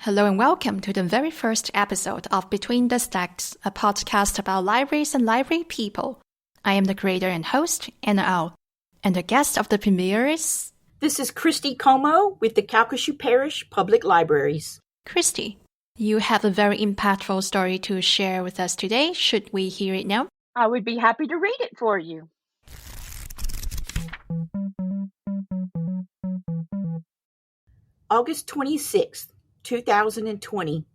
Hello and welcome to the very first episode of Between the Stacks, a podcast about libraries and library people. I am the creator and host, Anna Au, and the guest of the premiere is... This is Christy Comeaux with the Calcasieu Parish Public Libraries. Christy, you have a very impactful story to share with us today. Should we hear it now? I would be happy to read it for you. August 26th, 2020.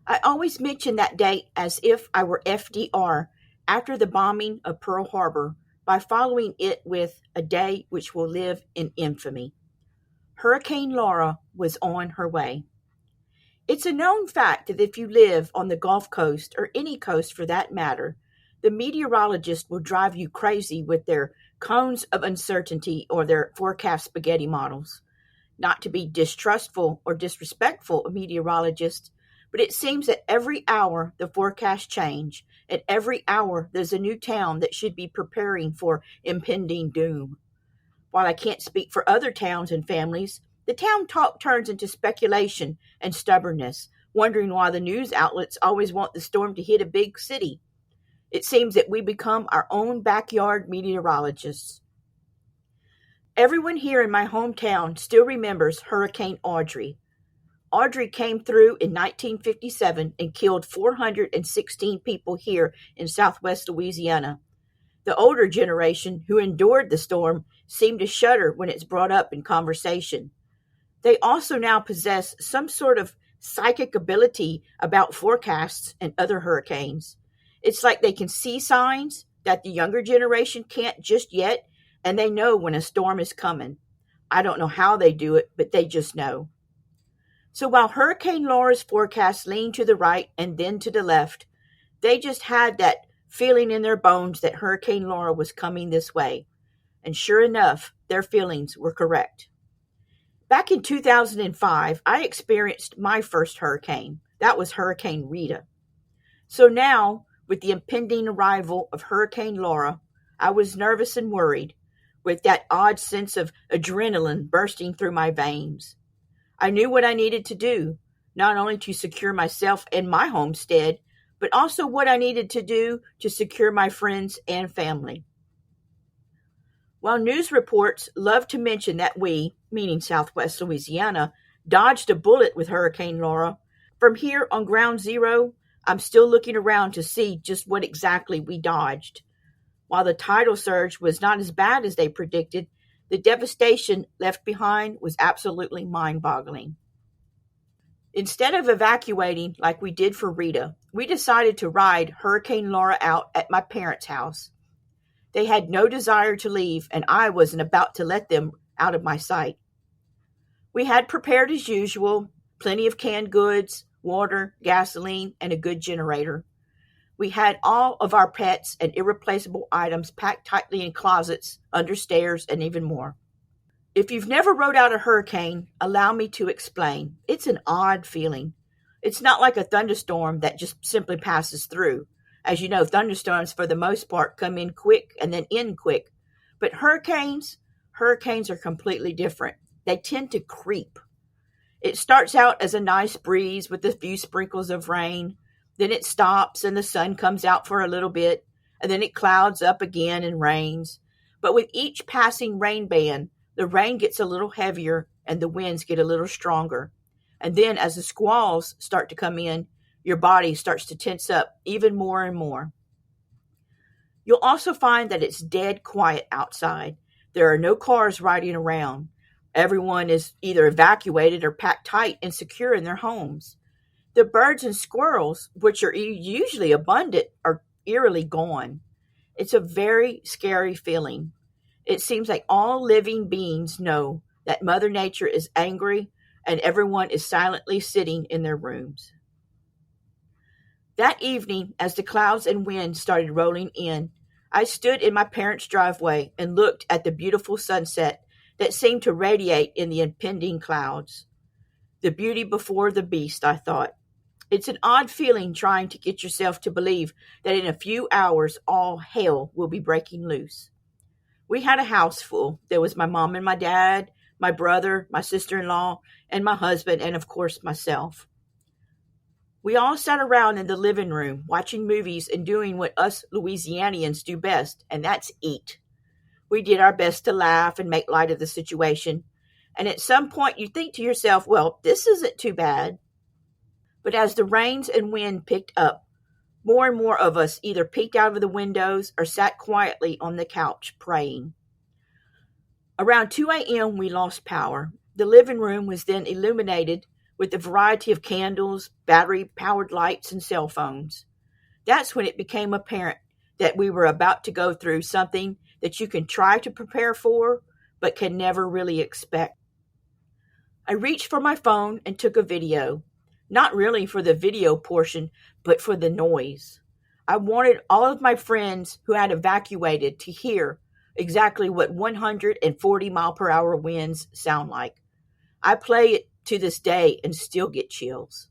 I always mention that date as if I were FDR after the bombing of Pearl Harbor by following it with a day which will live in infamy. Hurricane Laura was on her way. It's a known fact that if you live on the Gulf Coast, or any coast for that matter, the meteorologist will drive you crazy with their cones of uncertainty or their forecast spaghetti models. Not to be distrustful or disrespectful of meteorologists, but it seems that every hour the forecasts change, and every hour there's a new town that should be preparing for impending doom. While I can't speak for other towns and families, the town talk turns into speculation and stubbornness, wondering why the news outlets always want the storm to hit a big city. It seems that we become our own backyard meteorologists. Everyone here in my hometown still remembers Hurricane Audrey. Audrey came through in 1957 and killed 416 people here in southwest Louisiana. The older generation who endured the storm seem to shudder when it's brought up in conversation. They also now possess some sort of psychic ability about forecasts and other hurricanes. It's like they can see signs that the younger generation can't just yet, and they know when a storm is coming. I don't know how they do it, but they just know. So while Hurricane Laura's forecasts leaned to the right and then to the left, they just had that feeling in their bones that Hurricane Laura was coming this way. And sure enough, their feelings were correct. Back in 2005, I experienced my first hurricane. That was Hurricane Rita. So now, with the impending arrival of Hurricane Laura, I was nervous and worried, with that odd sense of adrenaline bursting through my veins. I knew what I needed to do, not only to secure myself and my homestead, but also what I needed to do to secure my friends and family. While news reports love to mention that we, meaning Southwest Louisiana, dodged a bullet with Hurricane Laura, from here on ground zero, I'm still looking around to see just what exactly we dodged. While the tidal surge was not as bad as they predicted, the devastation left behind was absolutely mind-boggling. Instead of evacuating like we did for Rita, we decided to ride Hurricane Laura out at my parents' house. They had no desire to leave, and I wasn't about to let them out of my sight. We had prepared as usual, plenty of canned goods, water, gasoline, and a good generator. We had all of our pets and irreplaceable items packed tightly in closets, under stairs, and even more. If you've never rode out a hurricane, allow me to explain. It's an odd feeling. It's not like a thunderstorm that just simply passes through. As you know, thunderstorms, for the most part, come in quick and then end quick. But hurricanes are completely different. They tend to creep. It starts out as a nice breeze with a few sprinkles of rain. Then it stops and the sun comes out for a little bit, and then it clouds up again and rains. But with each passing rain band, the rain gets a little heavier and the winds get a little stronger. And then as the squalls start to come in, your body starts to tense up even more and more. You'll also find that it's dead quiet outside. There are no cars riding around. Everyone is either evacuated or packed tight and secure in their homes. The birds and squirrels, which are usually abundant, are eerily gone. It's a very scary feeling. It seems like all living beings know that Mother Nature is angry and everyone is silently sitting in their rooms. That evening, as the clouds and wind started rolling in, I stood in my parents' driveway and looked at the beautiful sunset that seemed to radiate in the impending clouds. The beauty before the beast, I thought. It's an odd feeling trying to get yourself to believe that in a few hours all hell will be breaking loose. We had a house full. There was my mom and my dad, my brother, my sister-in-law, and my husband, and of course myself. We all sat around in the living room watching movies and doing what us Louisianians do best, and that's eat. We did our best to laugh and make light of the situation, and at some point you think to yourself, well, this isn't too bad. But as the rains and wind picked up, more and more of us either peeked out of the windows or sat quietly on the couch praying. Around 2 a.m. we lost power. The living room was then illuminated with a variety of candles, battery-powered lights, and cell phones. That's when it became apparent that we were about to go through something that you can try to prepare for, but can never really expect. I reached for my phone and took a video. Not really for the video portion, but for the noise. I wanted all of my friends who had evacuated to hear exactly what 140 mile per hour winds sound like. I play it to this day and still get chills.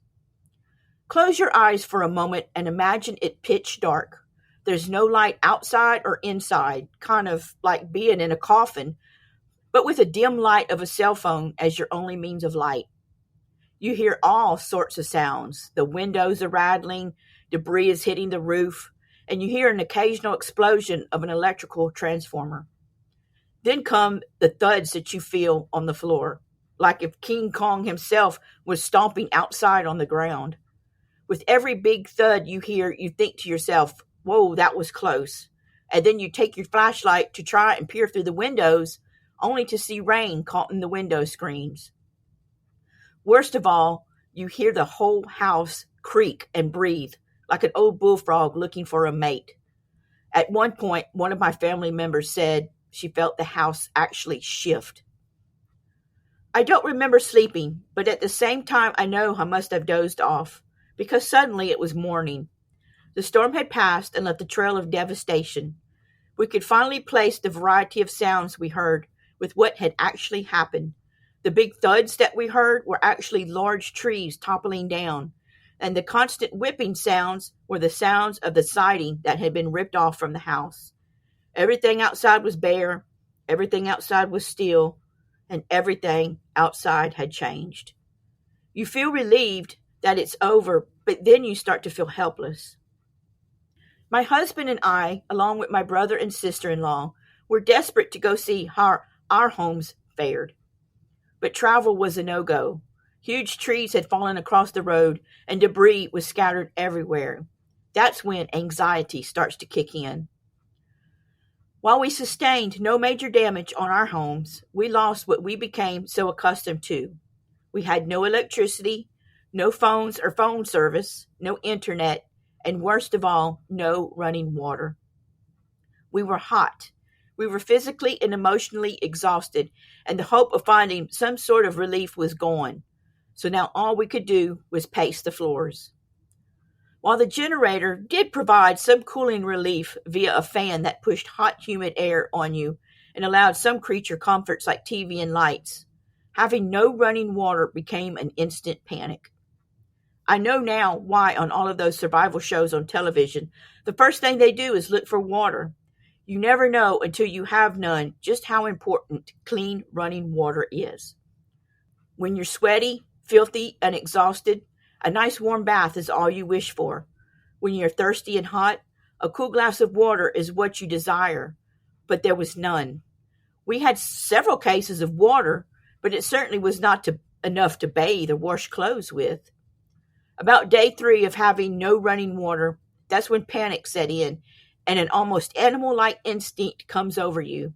Close your eyes for a moment and imagine it pitch dark. There's no light outside or inside, kind of like being in a coffin, but with a dim light of a cell phone as your only means of light. You hear all sorts of sounds. The windows are rattling, debris is hitting the roof, and you hear an occasional explosion of an electrical transformer. Then come the thuds that you feel on the floor, like if King Kong himself was stomping outside on the ground. With every big thud you hear, you think to yourself, whoa, that was close. And then you take your flashlight to try and peer through the windows, only to see rain caught in the window screens. Worst of all, you hear the whole house creak and breathe like an old bullfrog looking for a mate. At one point, one of my family members said she felt the house actually shift. I don't remember sleeping, but at the same time I know I must have dozed off, because suddenly it was morning. The storm had passed and left a trail of devastation. We could finally place the variety of sounds we heard with what had actually happened. The big thuds that we heard were actually large trees toppling down, and the constant whipping sounds were the sounds of the siding that had been ripped off from the house. Everything outside was bare, everything outside was still, and everything outside had changed. You feel relieved that it's over, but then you start to feel helpless. My husband and I, along with my brother and sister-in-law, were desperate to go see how our homes fared. But travel was a no-go. Huge trees had fallen across the road, and debris was scattered everywhere. That's when anxiety starts to kick in. While we sustained no major damage on our homes, we lost what we became so accustomed to. We had no electricity, no phones or phone service, no internet, and worst of all, no running water. We were hot. We were physically and emotionally exhausted, and the hope of finding some sort of relief was gone. So now all we could do was pace the floors. While the generator did provide some cooling relief via a fan that pushed hot, humid air on you and allowed some creature comforts like TV and lights, having no running water became an instant panic. I know now why on all of those survival shows on television, the first thing they do is look for water. You never know until you have none just how important clean running water is. When you're sweaty, filthy, and exhausted, a nice warm bath is all you wish for. When you're thirsty and hot, a cool glass of water is what you desire. But there was none. We had several cases of water, but it certainly was not enough to bathe or wash clothes with. About day 3 of having no running water, that's when panic set in, and an almost animal-like instinct comes over you.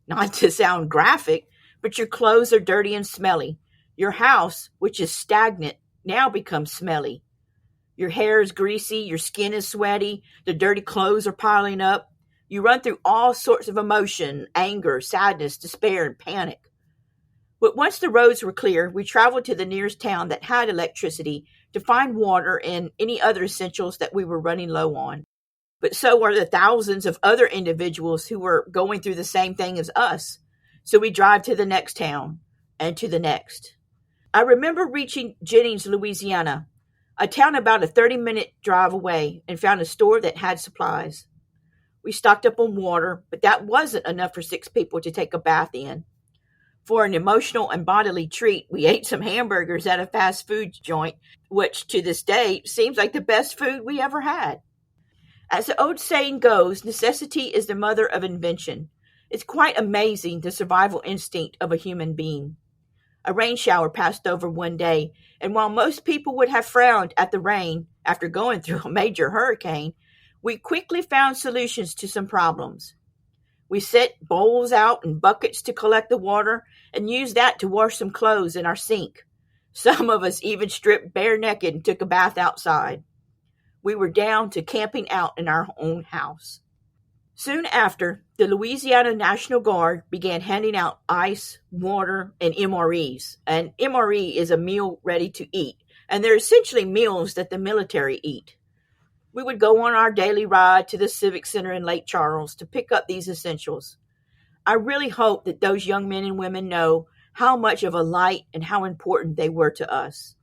Not to sound graphic, but your clothes are dirty and smelly. Your house, which is stagnant, now becomes smelly. Your hair is greasy, your skin is sweaty, the dirty clothes are piling up. You run through all sorts of emotion, anger, sadness, despair, and panic. But once the roads were clear, we traveled to the nearest town that had electricity to find water and any other essentials that we were running low on. But so were the thousands of other individuals who were going through the same thing as us. So we drive to the next town and to the next. I remember reaching Jennings, Louisiana, a town about a 30-minute drive away, and found a store that had supplies. We stocked up on water, but that wasn't enough for 6 people to take a bath in. For an emotional and bodily treat, we ate some hamburgers at a fast food joint, which to this day seems like the best food we ever had. As the old saying goes, necessity is the mother of invention. It's quite amazing the survival instinct of a human being. A rain shower passed over one day, and while most people would have frowned at the rain after going through a major hurricane, we quickly found solutions to some problems. We set bowls out and buckets to collect the water and used that to wash some clothes in our sink. Some of us even stripped bare naked and took a bath outside. We were down to camping out in our own house. Soon after, the Louisiana National Guard began handing out ice, water, and MREs. And MRE is a meal ready to eat, and they're essentially meals that the military eat. We would go on our daily ride to the Civic Center in Lake Charles to pick up these essentials. I really hope that those young men and women know how much of a light and how important they were to us.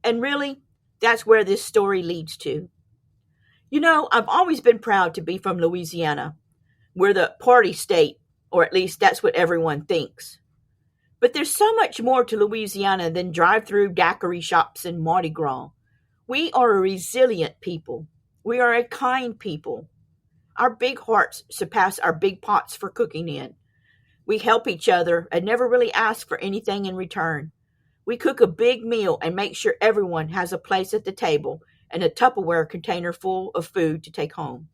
And really, that's where this story leads to. You know, I've always been proud to be from Louisiana. We're the party state, or at least that's what everyone thinks. But there's so much more to Louisiana than drive-through daiquiri shops and Mardi Gras. We are a resilient people. We are a kind people. Our big hearts surpass our big pots for cooking in. We help each other and never really ask for anything in return. We cook a big meal and make sure everyone has a place at the table and a Tupperware container full of food to take home.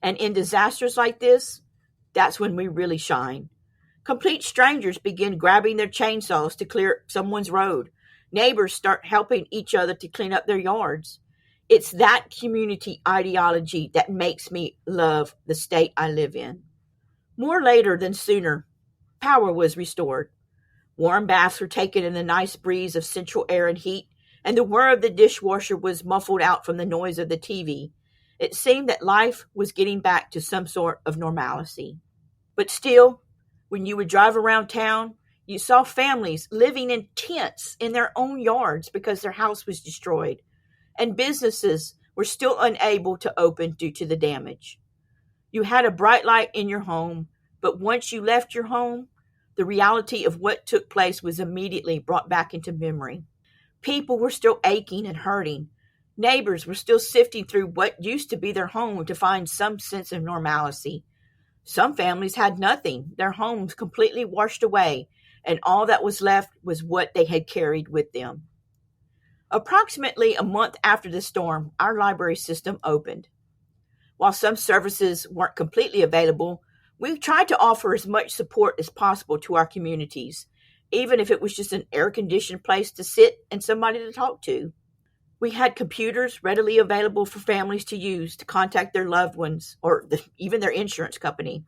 And in disasters like this, that's when we really shine. Complete strangers begin grabbing their chainsaws to clear someone's road. Neighbors start helping each other to clean up their yards. It's that community ideology that makes me love the state I live in. More later than sooner, power was restored. Warm baths were taken in the nice breeze of central air and heat, and the whir of the dishwasher was muffled out from the noise of the TV. It seemed that life was getting back to some sort of normalcy. But still, when you would drive around town, you saw families living in tents in their own yards because their house was destroyed, and businesses were still unable to open due to the damage. You had a bright light in your home, but once you left your home, the reality of what took place was immediately brought back into memory. People were still aching and hurting. Neighbors were still sifting through what used to be their home to find some sense of normalcy. Some families had nothing, their homes completely washed away, and all that was left was what they had carried with them. Approximately a month after the storm, our library system opened. While some services weren't completely available, we tried to offer as much support as possible to our communities, even if it was just an air-conditioned place to sit and somebody to talk to. We had computers readily available for families to use to contact their loved ones or even their insurance company.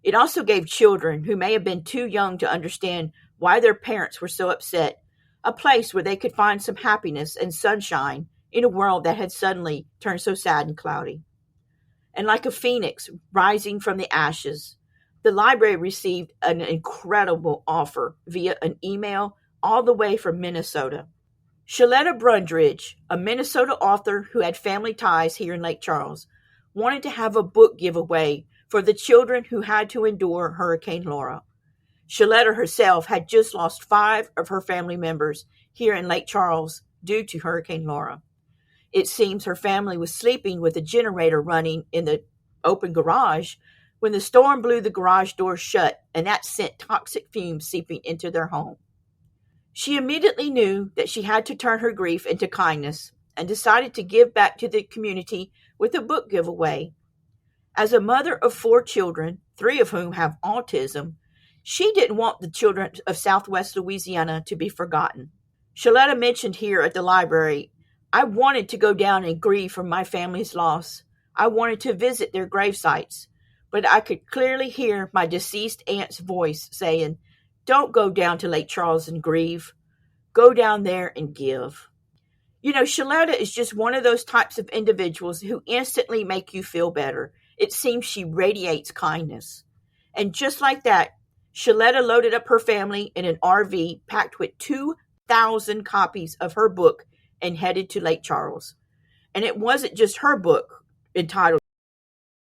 It also gave children who may have been too young to understand why their parents were so upset a place where they could find some happiness and sunshine in a world that had suddenly turned so sad and cloudy. And like a phoenix rising from the ashes, the library received an incredible offer via an email all the way from Minnesota. Shaletta Brundridge, a Minnesota author who had family ties here in Lake Charles, wanted to have a book giveaway for the children who had to endure Hurricane Laura. Shaletta herself had just lost 5 of her family members here in Lake Charles due to Hurricane Laura. It seems her family was sleeping with a generator running in the open garage when the storm blew the garage door shut, and that sent toxic fumes seeping into their home. She immediately knew that she had to turn her grief into kindness and decided to give back to the community with a book giveaway. As a mother of 4 children, 3 of whom have autism, she didn't want the children of Southwest Louisiana to be forgotten. Shaletta mentioned here at the library, "I wanted to go down and grieve for my family's loss. I wanted to visit their grave sites, but I could clearly hear my deceased aunt's voice saying, 'Don't go down to Lake Charles and grieve. Go down there and give.'" You know, Shaletta is just one of those types of individuals who instantly make you feel better. It seems she radiates kindness. And just like that, Shaletta loaded up her family in an RV packed with 2,000 copies of her book and headed to Lake Charles. And it wasn't just her book entitled